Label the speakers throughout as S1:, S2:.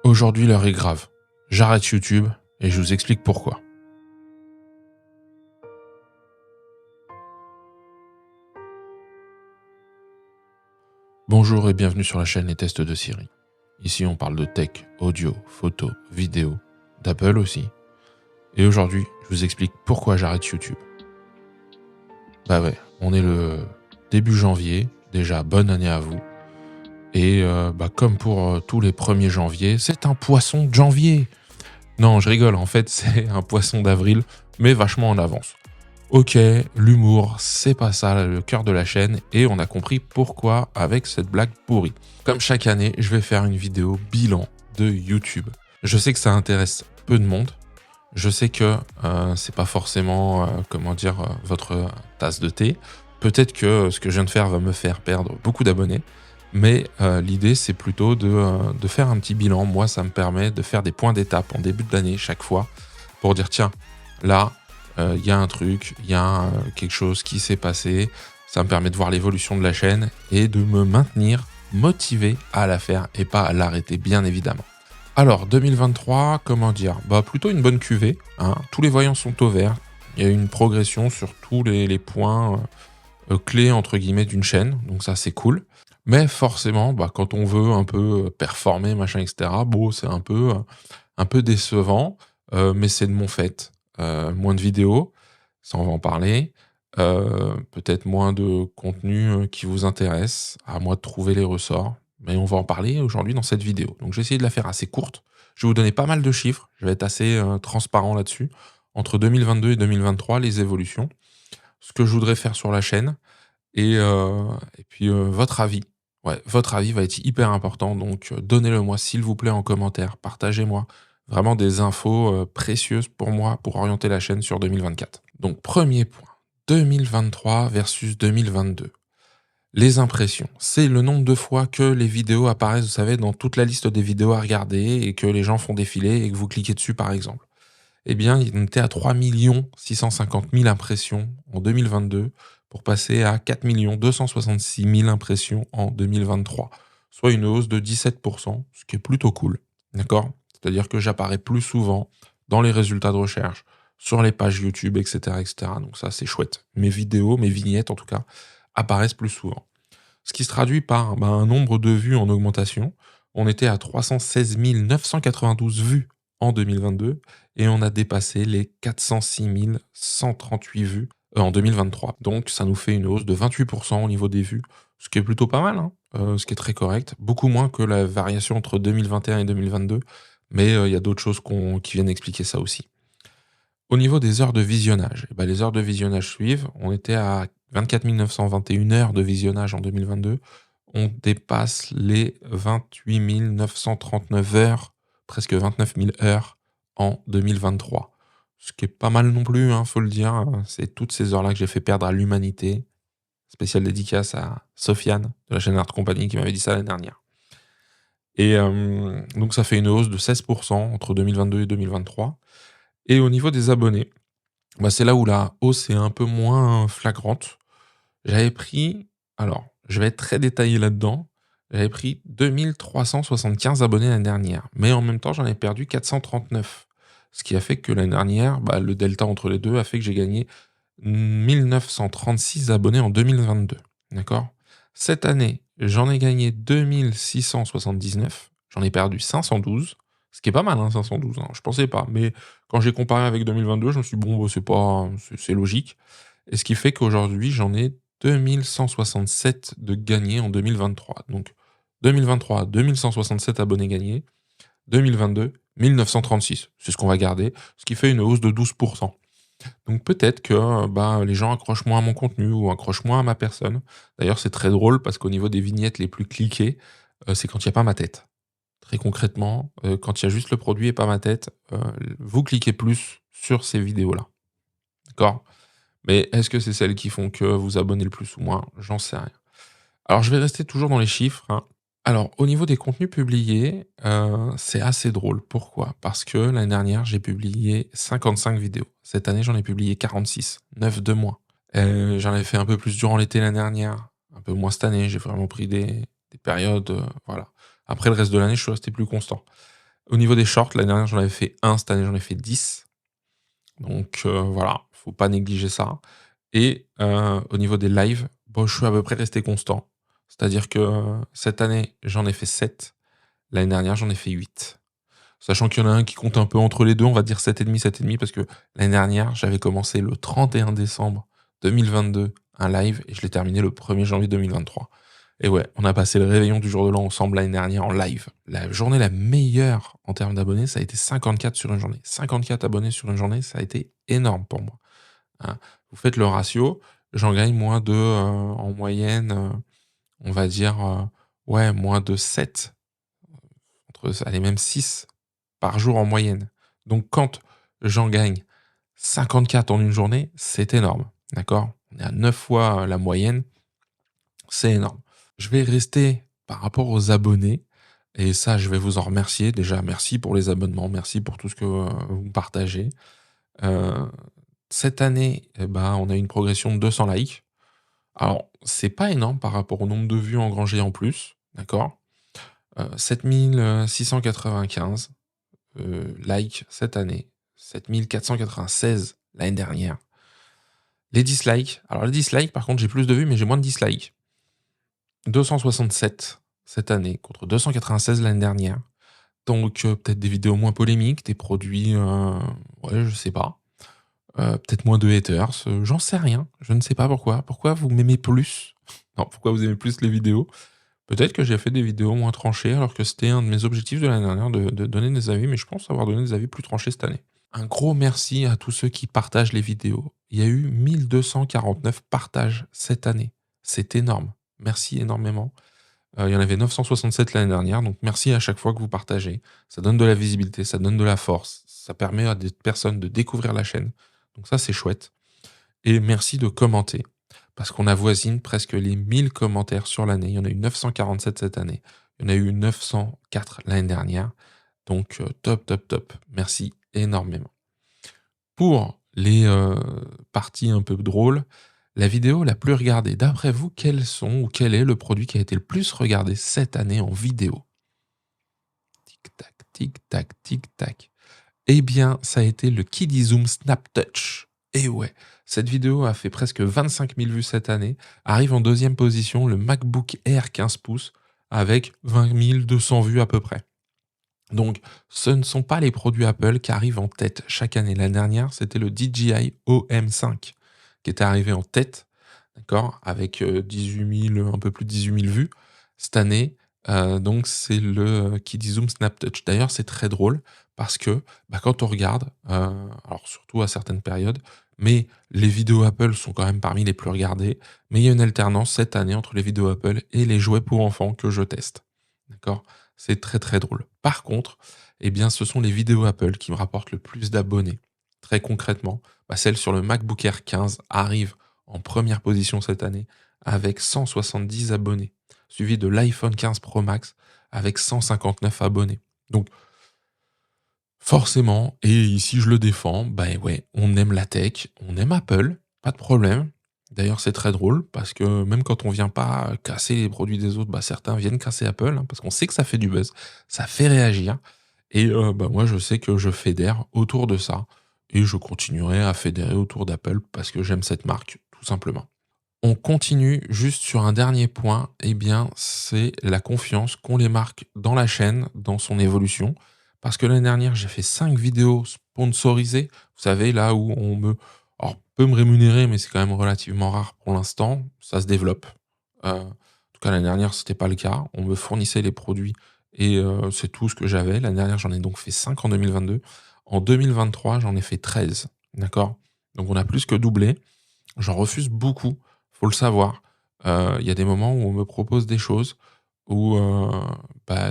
S1: Aujourd'hui, l'heure est grave. J'arrête YouTube et je vous explique pourquoi. Bonjour et bienvenue sur la chaîne Les Tests de Siri. Ici, on parle de tech, audio, photo, vidéo, d'Apple aussi. Et aujourd'hui, je vous explique pourquoi j'arrête YouTube. Bah ouais, on est le début janvier, déjà bonne année à vous. Et comme pour tous les 1er janvier, c'est un poisson de janvier. Non, je rigole, en fait, c'est un poisson d'avril, mais vachement en avance. Ok, l'humour, c'est pas ça le cœur de la chaîne, et on a compris pourquoi avec cette blague pourrie. Comme chaque année, je vais faire une vidéo bilan de YouTube. Je sais que ça intéresse peu de monde, je sais que c'est pas forcément, votre tasse de thé. Peut-être que ce que je viens de faire va me faire perdre beaucoup d'abonnés, mais l'idée c'est plutôt de faire un petit bilan. Moi, ça me permet de faire des points d'étape en début d'année chaque fois, pour dire tiens, là, il y a un truc, il y a quelque chose qui s'est passé, ça me permet de voir l'évolution de la chaîne et de me maintenir motivé à la faire et pas à l'arrêter, bien évidemment. Alors, 2023, comment dire? Plutôt une bonne cuvée, hein. Tous les voyants sont au vert. Il y a une progression sur tous les points clés, entre guillemets, d'une chaîne. Donc ça, c'est cool. Mais forcément, quand on veut un peu performer, machin, etc., c'est un peu décevant. Mais c'est de mon fait. Moins de vidéos, ça on va en parler. Peut-être moins de contenu qui vous intéresse. À moi de trouver les ressorts. Mais on va en parler aujourd'hui dans cette vidéo. Donc je vais essayer de la faire assez courte. Je vais vous donner pas mal de chiffres. Je vais être assez transparent là-dessus. Entre 2022 et 2023, les évolutions. Ce que je voudrais faire sur la chaîne. Et puis votre avis. Ouais, votre avis va être hyper important. Donc donnez-le moi s'il vous plaît en commentaire. Partagez-moi. Vraiment des infos précieuses pour moi pour orienter la chaîne sur 2024. Donc premier point. 2023 versus 2022. Les impressions, c'est le nombre de fois que les vidéos apparaissent, vous savez, dans toute la liste des vidéos à regarder et que les gens font défiler et que vous cliquez dessus, par exemple. Eh bien, il était à 3 650 000 impressions en 2022 pour passer à 4 266 000 impressions en 2023, soit une hausse de 17%, ce qui est plutôt cool, d'accord? C'est-à-dire que j'apparais plus souvent dans les résultats de recherche, sur les pages YouTube, etc., etc. Donc ça, c'est chouette. Mes vidéos, mes vignettes en tout cas, apparaissent plus souvent. Ce qui se traduit par un nombre de vues en augmentation. On était à 316 992 vues en 2022 et on a dépassé les 406 138 vues en 2023. Donc ça nous fait une hausse de 28% au niveau des vues, ce qui est plutôt pas mal, hein, ce qui est très correct. Beaucoup moins que la variation entre 2021 et 2022, mais il y a d'autres choses qui viennent expliquer ça aussi. Au niveau des heures de visionnage, les heures de visionnage suivent. On était à 24 921 heures de visionnage en 2022. On dépasse les 28 939 heures, presque 29 000 heures en 2023. Ce qui est pas mal non plus, faut le dire. C'est toutes ces heures-là que j'ai fait perdre à l'humanité. Spéciale dédicace à Sofiane de la chaîne Art Company qui m'avait dit ça l'année dernière. Et donc ça fait une hausse de 16% entre 2022 et 2023. Et au niveau des abonnés, c'est là où la hausse est un peu moins flagrante. J'avais pris, alors je vais être très détaillé là-dedans, j'avais pris 2375 abonnés l'année dernière, mais en même temps j'en ai perdu 439. Ce qui a fait que l'année dernière, le delta entre les deux a fait que j'ai gagné 1936 abonnés en 2022. D'accord? Cette année, j'en ai gagné 2679, j'en ai perdu 512, ce qui est pas mal, 512, je pensais pas. Mais quand j'ai comparé avec 2022, je me suis dit, c'est logique. Et ce qui fait qu'aujourd'hui, j'en ai 2167 de gagnés en 2023. Donc 2023, 2167 abonnés gagnés. 2022, 1936. C'est ce qu'on va garder, ce qui fait une hausse de 12%. Donc peut-être que les gens accrochent moins à mon contenu ou accrochent moins à ma personne. D'ailleurs, c'est très drôle parce qu'au niveau des vignettes les plus cliquées, c'est quand il n'y a pas ma tête. Très concrètement, quand il y a juste le produit et pas ma tête, vous cliquez plus sur ces vidéos-là. D'accord? Mais est-ce que c'est celles qui font que vous abonnez le plus ou moins? J'en sais rien. Alors je vais rester toujours dans les chiffres, hein. Alors au niveau des contenus publiés, c'est assez drôle. Pourquoi? Parce que l'année dernière, j'ai publié 55 vidéos. Cette année, j'en ai publié 46, 9 de moins. J'en ai fait un peu plus durant l'été l'année dernière, un peu moins cette année. J'ai vraiment pris des périodes, voilà. Après le reste de l'année, je suis resté plus constant. Au niveau des shorts, l'année dernière, j'en avais fait un, cette année, j'en ai fait 10. Donc voilà, faut pas négliger ça. Et au niveau des lives, bon, je suis à peu près resté constant. C'est-à-dire que cette année, j'en ai fait 7. L'année dernière, j'en ai fait 8. Sachant qu'il y en a un qui compte un peu entre les deux, on va dire 7,5, 7,5, parce que l'année dernière, j'avais commencé le 31 décembre 2022 un live et je l'ai terminé le 1er janvier 2023. Et ouais, on a passé le réveillon du jour de l'an ensemble l'année dernière en live. La journée la meilleure en termes d'abonnés, ça a été 54 sur une journée. 54 abonnés sur une journée, ça a été énorme pour moi. Hein. Vous faites le ratio, j'en gagne moins de, en moyenne, on va dire, ouais, moins de 7, entre, allez, même 6 par jour en moyenne. Donc quand j'en gagne 54 en une journée, c'est énorme. D'accord? On est à 9 fois la moyenne, c'est énorme. Je vais rester par rapport aux abonnés, et ça, je vais vous en remercier. Déjà, merci pour les abonnements, merci pour tout ce que vous partagez. Euh, Cette année, eh ben, on a une progression de 200 likes. Alors, c'est pas énorme par rapport au nombre de vues engrangées en plus, d'accord? 7695 likes cette année, 7496 l'année dernière. Les dislikes, alors les dislikes, par contre, j'ai plus de vues, mais j'ai moins de dislikes. 267 cette année contre 296 l'année dernière. Donc, peut-être des vidéos moins polémiques, des produits, ouais, je sais pas. Peut-être moins de haters, j'en sais rien. Je ne sais pas pourquoi. Pourquoi vous m'aimez plus? Non, pourquoi vous aimez plus les vidéos? Peut-être que j'ai fait des vidéos moins tranchées, alors que c'était un de mes objectifs de l'année dernière de donner des avis, mais je pense avoir donné des avis plus tranchés cette année. Un gros merci à tous ceux qui partagent les vidéos. Il y a eu 1249 partages cette année. C'est énorme. Merci énormément. Il y en avait 967 l'année dernière, donc merci à chaque fois que vous partagez. Ça donne de la visibilité, ça donne de la force, ça permet à des personnes de découvrir la chaîne. Donc ça, c'est chouette. Et merci de commenter, parce qu'on avoisine presque les 1000 commentaires sur l'année. Il y en a eu 947 cette année. Il y en a eu 904 l'année dernière. Donc top, top, top. Merci énormément. Pour les parties un peu drôles, la vidéo la plus regardée, d'après vous, quels sont ou quel est le produit qui a été le plus regardé cette année en vidéo? Tic-tac, tic-tac, tic-tac. Eh bien, ça a été le Kidizoom Snap Touch. Et ouais, cette vidéo a fait presque 25 000 vues cette année. Arrive en deuxième position le MacBook Air 15 pouces avec 20 200 vues à peu près. Donc, ce ne sont pas les produits Apple qui arrivent en tête chaque année. L'année dernière, c'était le DJI OM5 qui était arrivé en tête, d'accord, avec 18 000, un peu plus de 18 000 vues. Cette année, donc, c'est le Kidizoom Snap Touch. D'ailleurs, c'est très drôle parce que quand on regarde, alors surtout à certaines périodes, mais les vidéos Apple sont quand même parmi les plus regardées. Mais il y a une alternance cette année entre les vidéos Apple et les jouets pour enfants que je teste. D'accord? C'est très très drôle. Par contre, eh bien, ce sont les vidéos Apple qui me rapportent le plus d'abonnés. Très concrètement, celle sur le MacBook Air 15 arrive en première position cette année avec 170 abonnés, suivi de l'iPhone 15 Pro Max avec 159 abonnés. Donc, forcément, et ici je le défends, ouais, on aime la tech, on aime Apple, pas de problème. D'ailleurs, c'est très drôle parce que même quand on vient pas casser les produits des autres, certains viennent casser Apple, hein, parce qu'on sait que ça fait du buzz, ça fait réagir. Et moi, je sais que je fédère autour de ça et je continuerai à fédérer autour d'Apple parce que j'aime cette marque, tout simplement. On continue juste sur un dernier point, eh bien, c'est la confiance qu'ont les marques dans la chaîne, dans son évolution. Parce que l'année dernière, j'ai fait 5 vidéos sponsorisées. Vous savez, là où alors, peut me rémunérer, mais c'est quand même relativement rare pour l'instant. Ça se développe. En tout cas, l'année dernière, c'était pas le cas. On me fournissait les produits et c'est tout ce que j'avais. L'année dernière, j'en ai donc fait 5 en 2022. En 2023, j'en ai fait 13. D'accord? Donc, on a plus que doublé. J'en refuse beaucoup, faut le savoir. Il y a des moments où on me propose des choses où,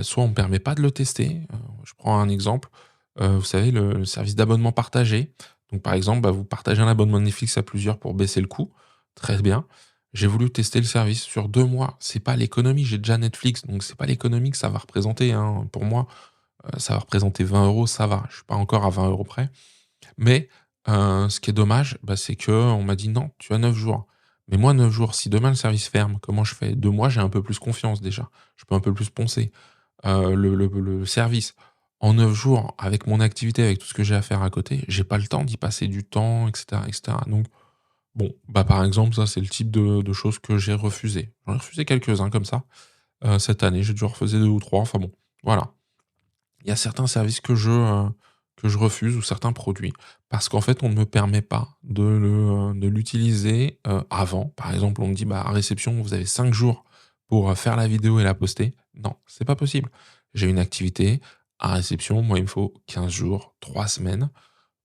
S1: soit on me permet pas de le tester. Je prends un exemple, vous savez le service d'abonnement partagé. Donc par exemple, vous partagez un abonnement Netflix à plusieurs pour baisser le coût. Très bien. J'ai voulu tester le service sur 2 mois. C'est pas l'économie, j'ai déjà Netflix, donc c'est pas l'économie que ça va représenter, hein. Pour moi, ça va représenter 20 €, ça va. Je suis pas encore à 20 € près. Mais ce qui est dommage, c'est qu'on m'a dit: «Non, tu as 9 jours». Mais moi 9 jours, si demain le service ferme, comment je fais? 2 mois, j'ai un peu plus confiance déjà. Je peux un peu plus poncer. Le service, En 9 jours, avec mon activité, avec tout ce que j'ai à faire à côté, j'ai pas le temps d'y passer du temps, et cetera, et cetera. Donc bon, bah, par exemple, ça, c'est le type de choses que j'ai refusé. J'en ai refusé quelques-uns comme ça, cette année. J'ai dû en refuser 2 ou 3. Enfin bon, voilà. Il y a certains services que je refuse ou certains produits parce qu'en fait, on ne me permet pas de l'utiliser, avant. Par exemple, on me dit: «Bah, à réception, vous avez 5 jours pour, faire la vidéo et la poster». Non, c'est pas possible. J'ai une activité. À réception, moi, il me faut 15 jours, 3 semaines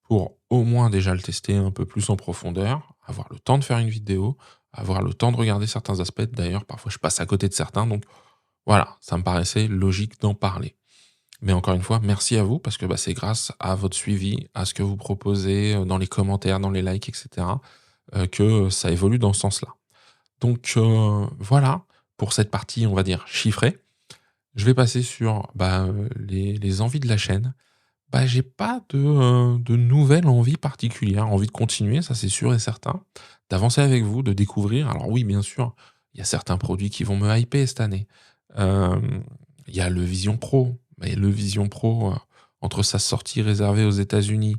S1: pour au moins déjà le tester un peu plus en profondeur, avoir le temps de faire une vidéo, avoir le temps de regarder certains aspects. D'ailleurs, parfois, je passe à côté de certains, donc voilà, ça me paraissait logique d'en parler. Mais encore une fois, merci à vous parce que, bah, c'est grâce à votre suivi, à ce que vous proposez, dans les commentaires, dans les likes et cetera, que ça évolue dans ce sens-là. Donc, voilà pour cette partie, on va dire, chiffrée. Je vais passer sur, bah, les envies de la chaîne. Bah, j'ai pas de nouvelle envie particulière, envie de continuer, ça c'est sûr et certain, d'avancer avec vous, de découvrir. Alors oui, bien sûr, il y a certains produits qui vont me hyper cette année. Il y a le Vision Pro, mais le Vision Pro, entre sa sortie réservée aux États-Unis,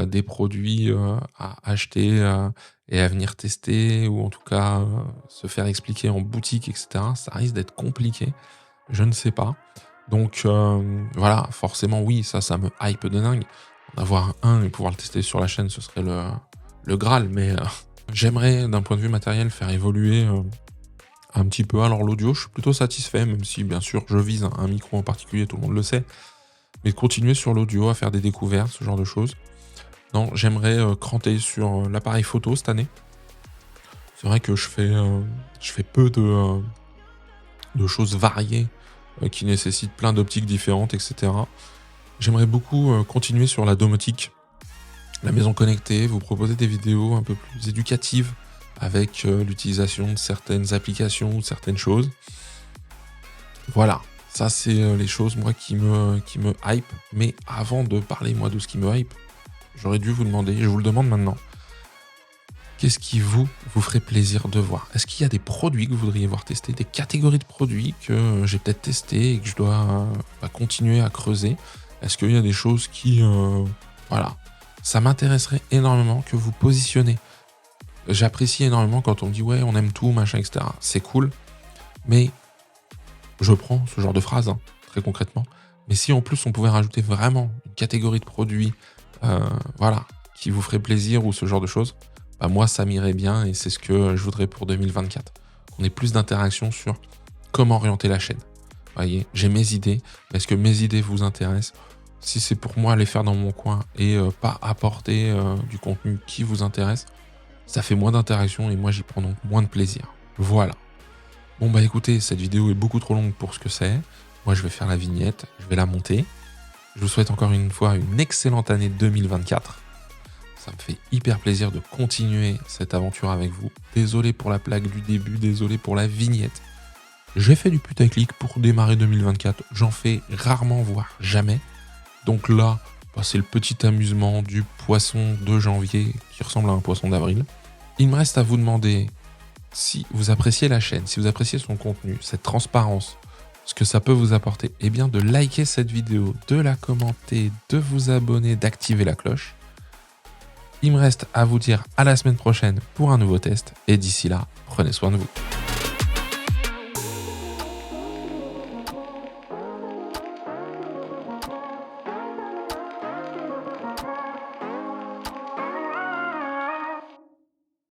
S1: des produits, à acheter, et à venir tester ou en tout cas, se faire expliquer en boutique et cetera, ça risque d'être compliqué. Je ne sais pas. Donc voilà, forcément oui, ça me hype de dingue. En avoir un et pouvoir le tester sur la chaîne, ce serait le graal, mais j'aimerais d'un point de vue matériel faire évoluer, un petit peu. Alors l'audio, je suis plutôt satisfait, même si bien sûr je vise un micro en particulier, tout le monde le sait. Mais de continuer sur l'audio, à faire des découvertes, ce genre de choses. Non, j'aimerais, cranter sur, l'appareil photo cette année. C'est vrai que je fais peu de choses variées, qui nécessitent plein d'optiques différentes et cetera. J'aimerais beaucoup, continuer sur la domotique, la maison connectée, vous proposer des vidéos un peu plus éducatives avec, l'utilisation de certaines applications ou certaines choses. Voilà, ça c'est, les choses moi qui me hype. Mais avant de parler moi de ce qui me hype, j'aurais dû vous demander, je vous le demande maintenant, qu'est-ce qui vous ferait plaisir de voir? Est-ce qu'il y a des produits que vous voudriez voir tester, des catégories de produits que, j'ai peut-être testés et que je dois, bah, continuer à creuser? Est-ce qu'il y a des choses qui, voilà, ça m'intéresserait énormément que vous positionnez. J'apprécie énormément quand on me dit: «Ouais, on aime tout, machin et cetera». C'est cool, mais je prends ce genre de phrase, hein, très concrètement. Mais si en plus on pouvait rajouter vraiment une catégorie de produits, heu, voilà, qui vous ferait plaisir ou ce genre de choses, bah, moi ça m'irait bien et c'est ce que je voudrais pour 2024. Qu'on ait plus d'interactions sur comment orienter la chaîne. Vous voyez? J'ai mes idées, mais est-ce que mes idées vous intéressent? Si c'est pour moi les faire dans mon coin et pas apporter, du contenu qui vous intéresse, ça fait moins d'interaction et moi j'y prends donc moins de plaisir. Voilà. Bon bah écoutez, cette vidéo est beaucoup trop longue pour ce que c'est. Moi je vais faire la vignette, je vais la monter. Je vous souhaite encore une fois une excellente année 2024. Ça me fait hyper plaisir de continuer cette aventure avec vous. Désolé pour la plaque du début, désolé pour la vignette. J'ai fait du putaclic pour démarrer 2024, j'en fais rarement voire jamais. Donc là, bah, c'est le petit amusement du poisson de janvier qui ressemble à un poisson d'avril. Il me reste à vous demander si vous appréciez la chaîne, si vous appréciez son contenu, cette transparence, ce que ça peut vous apporter, eh bien de liker cette vidéo, de la commenter, de vous abonner, d'activer la cloche. Il me reste à vous dire à la semaine prochaine pour un nouveau test et d'ici là, prenez soin de vous.